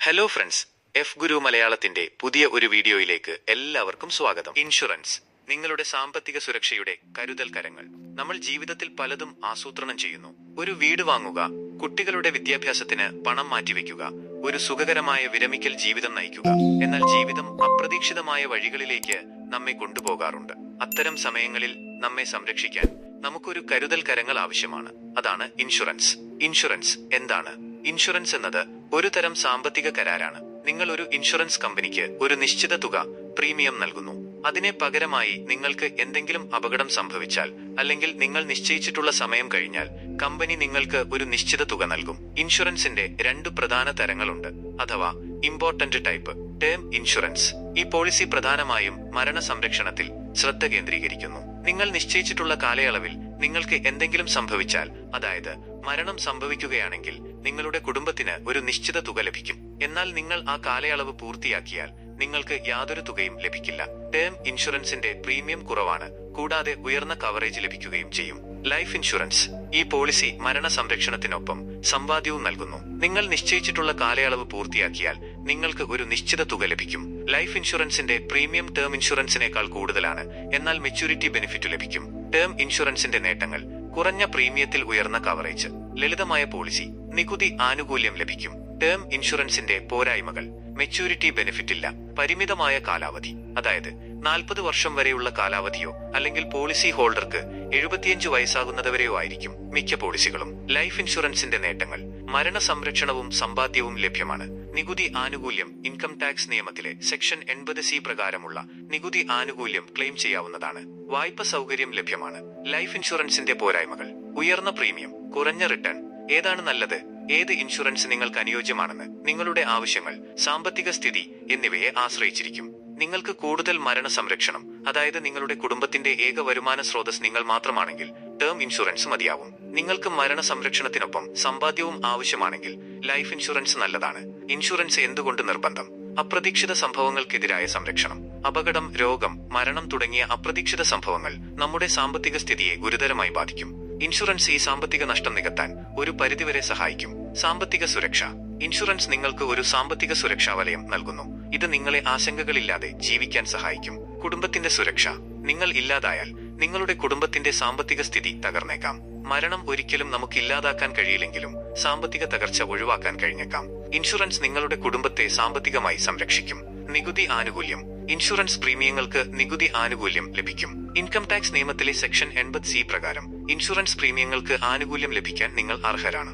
Hello friends, F ഗുരു മലയാളത്തിന്റെ പുതിയ ഒരു വീഡിയോയിലേക്ക് എല്ലാവർക്കും സ്വാഗതം. ഇൻഷുറൻസ് നിങ്ങളുടെ സാമ്പത്തിക സുരക്ഷയുടെ കരുതൽ കരങ്ങൾ. നമ്മൾ ജീവിതത്തിൽ പലതും ആസൂത്രണം ചെയ്യുന്നു. ഒരു വീട് വാങ്ങുക, കുട്ടികളുടെ വിദ്യാഭ്യാസത്തിന് പണം മാറ്റിവെക്കുക, ഒരു സുഖകരമായ വിരമിക്കൽ ജീവിതം നയിക്കുക. എന്നാൽ ജീവിതം അപ്രതീക്ഷിതമായ വഴികളിലേക്ക് നമ്മെ കൊണ്ടുപോകാറുണ്ട്. അത്തരം സമയങ്ങളിൽ നമ്മെ സംരക്ഷിക്കാൻ നമുക്കൊരു കരുതൽ കരങ്ങൾ ആവശ്യമാണ്. അതാണ് ഇൻഷുറൻസ്. ഇൻഷുറൻസ് എന്താണ്? ഇൻഷുറൻസ് എന്നത് ഒരു തരം സാമ്പത്തിക കരാറാണ്. നിങ്ങൾ ഒരു ഇൻഷുറൻസ് കമ്പനിക്ക് ഒരു നിശ്ചിത തുക പ്രീമിയം നൽകുന്നു. അതിനെ പകരമായി നിങ്ങൾക്ക് എന്തെങ്കിലും അപകടം സംഭവിച്ചാൽ അല്ലെങ്കിൽ നിങ്ങൾ നിശ്ചയിച്ചിട്ടുള്ള സമയം കഴിഞ്ഞാൽ കമ്പനി നിങ്ങൾക്ക് ഒരു നിശ്ചിത തുക നൽകും. ഇൻഷുറൻസിന്റെ രണ്ട് പ്രധാന തരങ്ങളുണ്ട്, അഥവാ ഇമ്പോർട്ടന്റ് ടൈപ്പ്. Term insurance. ഈ പോളിസി പ്രധാനമായും മരണ സംരക്ഷണത്തിൽ ശ്രദ്ധ കേന്ദ്രീകരിക്കുന്നു. നിങ്ങൾ നിശ്ചയിച്ചിട്ടുള്ള കാലയളവിൽ നിങ്ങൾക്ക് എന്തെങ്കിലും സംഭവിച്ചാൽ, അതായത് മരണം സംഭവിക്കുകയാണെങ്കിൽ നിങ്ങളുടെ കുടുംബത്തിന് ഒരു നിശ്ചിത തുക ലഭിക്കും. എന്നാൽ നിങ്ങൾ ആ കാലയളവ് പൂർത്തിയാക്കിയാൽ നിങ്ങൾക്ക് യാതൊരു തുകയും ലഭിക്കില്ല. ടേം ഇൻഷുറൻസിന്റെ പ്രീമിയം കുറവാണ്, കൂടാതെ ഉയർന്ന കവറേജ് ലഭിക്കുകയും ചെയ്യും. Life insurance. ഈ പോളിസി മരണ സംരക്ഷണത്തിനൊപ്പം സമ്പാദ്യവും നൽകുന്നു. നിങ്ങൾ നിശ്ചയിച്ചിട്ടുള്ള കാലയളവ് പൂർത്തിയാക്കിയാൽ നിങ്ങൾക്ക് ഒരു നിശ്ചിത തുക ലഭിക്കും. ലൈഫ് ഇൻഷുറൻസിന്റെ പ്രീമിയം ടേം ഇൻഷുറൻസിനേക്കാൾ കൂടുതലാണ്, എന്നാൽ മെച്യൂരിറ്റി ബെനിഫിറ്റ് ലഭിക്കും. ടേം ഇൻഷുറൻസിന്റെ നേട്ടങ്ങൾ: കുറഞ്ഞ പ്രീമിയത്തിൽ ഉയർന്ന കവറേജ്, ലളിതമായ പോളിസി, നികുതി ആനുകൂല്യം ലഭിക്കും. ടേം ഇൻഷുറൻസിന്റെ പോരായ്മകൾ: മെച്യൂരിറ്റി ബെനിഫിറ്റ് ഇല്ല, പരിമിതമായ കാലാവധി, അതായത് 40 വർഷം വരെയുള്ള കാലാവധിയോ അല്ലെങ്കിൽ പോളിസി ഹോൾഡർക്ക് 75 വയസ്സാകുന്നതുവരെയോ ആയിരിക്കും മിക്ക പോളിസികളും. ലൈഫ് ഇൻഷുറൻസിന്റെ നേട്ടങ്ങൾ: മരണ സംരക്ഷണവും സമ്പാദ്യവും ലഭ്യമാണ്. നികുതി ആനുകൂല്യം: ഇൻകം ടാക്സ് നിയമത്തിലെ സെക്ഷൻ 80C പ്രകാരമുള്ള നികുതി ആനുകൂല്യം ക്ലെയിം ചെയ്യാവുന്നതാണ്. വായ്പ സൗകര്യം ലഭ്യമാണ്. ലൈഫ് ഇൻഷുറൻസിന്റെ പോരായ്മകൾ: ഉയർന്ന പ്രീമിയം, കുറഞ്ഞ റിട്ടേൺ. ഏതാണ് നല്ലത്? ഏത് ഇൻഷുറൻസ് നിങ്ങൾക്ക് അനുയോജ്യമാണെന്ന് നിങ്ങളുടെ ആവശ്യങ്ങൾ, സാമ്പത്തിക സ്ഥിതി എന്നിവയെ ആശ്രയിച്ചിരിക്കും. നിങ്ങൾക്ക് കൂടുതൽ മരണ സംരക്ഷണം, അതായത് നിങ്ങളുടെ കുടുംബത്തിന്റെ ഏക വരുമാന സ്രോതസ് നിങ്ങൾ മാത്രമാണെങ്കിൽ ടേം ഇൻഷുറൻസ് മതിയാവും. നിങ്ങൾക്ക് മരണ സംരക്ഷണത്തിനൊപ്പം സമ്പാദ്യവും ആവശ്യമാണെങ്കിൽ ലൈഫ് ഇൻഷുറൻസ് നല്ലതാണ്. ഇൻഷുറൻസ് എന്തുകൊണ്ട് നിർബന്ധം? അപ്രതീക്ഷിത സംഭവങ്ങൾക്കെതിരായ സംരക്ഷണം. അപകടം, രോഗം, മരണം തുടങ്ങിയ അപ്രതീക്ഷിത സംഭവങ്ങൾ നമ്മുടെ സാമ്പത്തിക സ്ഥിതിയെ ഗുരുതരമായി ബാധിക്കും. ഇൻഷുറൻസ് ഈ സാമ്പത്തിക നഷ്ടം നികത്താൻ ഒരു പരിധിവരെ സഹായിക്കും. സാമ്പത്തിക സുരക്ഷ. ഇൻഷുറൻസ് നിങ്ങൾക്ക് ഒരു സാമ്പത്തിക സുരക്ഷാ വലയം നൽകുന്നു. ഇത് നിങ്ങളെ ആശങ്കകളില്ലാതെ ജീവിക്കാൻ സഹായിക്കും. കുടുംബത്തിന്റെ സുരക്ഷ. നിങ്ങൾ ഇല്ലാതായാൽ നിങ്ങളുടെ കുടുംബത്തിന്റെ സാമ്പത്തിക സ്ഥിതി തകർന്നേക്കാം. മരണം ഒരിക്കലും നമുക്ക് ഇല്ലാതാക്കാൻ കഴിയില്ലെങ്കിലും സാമ്പത്തിക തകർച്ച ഒഴിവാക്കാൻ കഴിഞ്ഞേക്കാം. ഇൻഷുറൻസ് നിങ്ങളുടെ കുടുംബത്തെ സാമ്പത്തികമായി സംരക്ഷിക്കും. നികുതി ആനുകൂല്യം. ഇൻഷുറൻസ് പ്രീമിയങ്ങൾക്ക് നികുതി ആനുകൂല്യം ലഭിക്കും. ഇൻകം ടാക്സ് നിയമത്തിലെ സെക്ഷൻ 80C പ്രകാരം ഇൻഷുറൻസ് പ്രീമിയങ്ങൾക്ക് ആനുകൂല്യം ലഭിക്കാൻ നിങ്ങൾ അർഹരാണ്.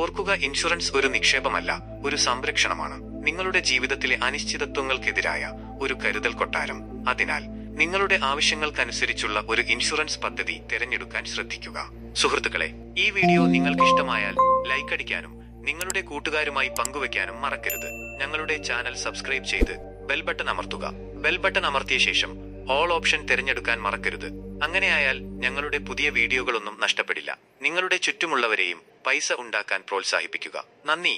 ഓർക്കുക, ഇൻഷുറൻസ് ഒരു നിക്ഷേപമല്ല, ഒരു സംരക്ഷണമാണ്. നിങ്ങളുടെ ജീവിതത്തിലെ അനിശ്ചിതത്വങ്ങൾക്കെതിരായ ഒരു കരുതൽ കൊട്ടാരം. അതിനാൽ നിങ്ങളുടെ ആവശ്യങ്ങൾക്കനുസരിച്ചുള്ള ഒരു ഇൻഷുറൻസ് പദ്ധതി തിരഞ്ഞെടുക്കാൻ ശ്രദ്ധിക്കുക. സുഹൃത്തുക്കളെ, ഈ വീഡിയോ നിങ്ങൾക്ക് ഇഷ്ടമായാൽ ലൈക്ക് അടിക്കാനും നിങ്ങളുടെ കൂട്ടുകാരുമായി പങ്കുവെക്കാനും മറക്കരുത്. ഞങ്ങളുടെ ചാനൽ സബ്സ്ക്രൈബ് ചെയ്ത് ബെൽ ബട്ടൺ അമർത്തുക. ബെൽ ബട്ടൺ അമർത്തിയ ശേഷം ഓൾ ഓപ്ഷൻ തിരഞ്ഞെടുക്കാൻ മറക്കരുത്. അങ്ങനെയായാൽ ഞങ്ങളുടെ പുതിയ വീഡിയോകളൊന്നും നഷ്ടപ്പെടില്ല. നിങ്ങളുടെ ചുറ്റുമുള്ളവരെയും പൈസ ഉണ്ടാക്കാൻ പ്രോത്സാഹിപ്പിക്കുക. നന്ദി.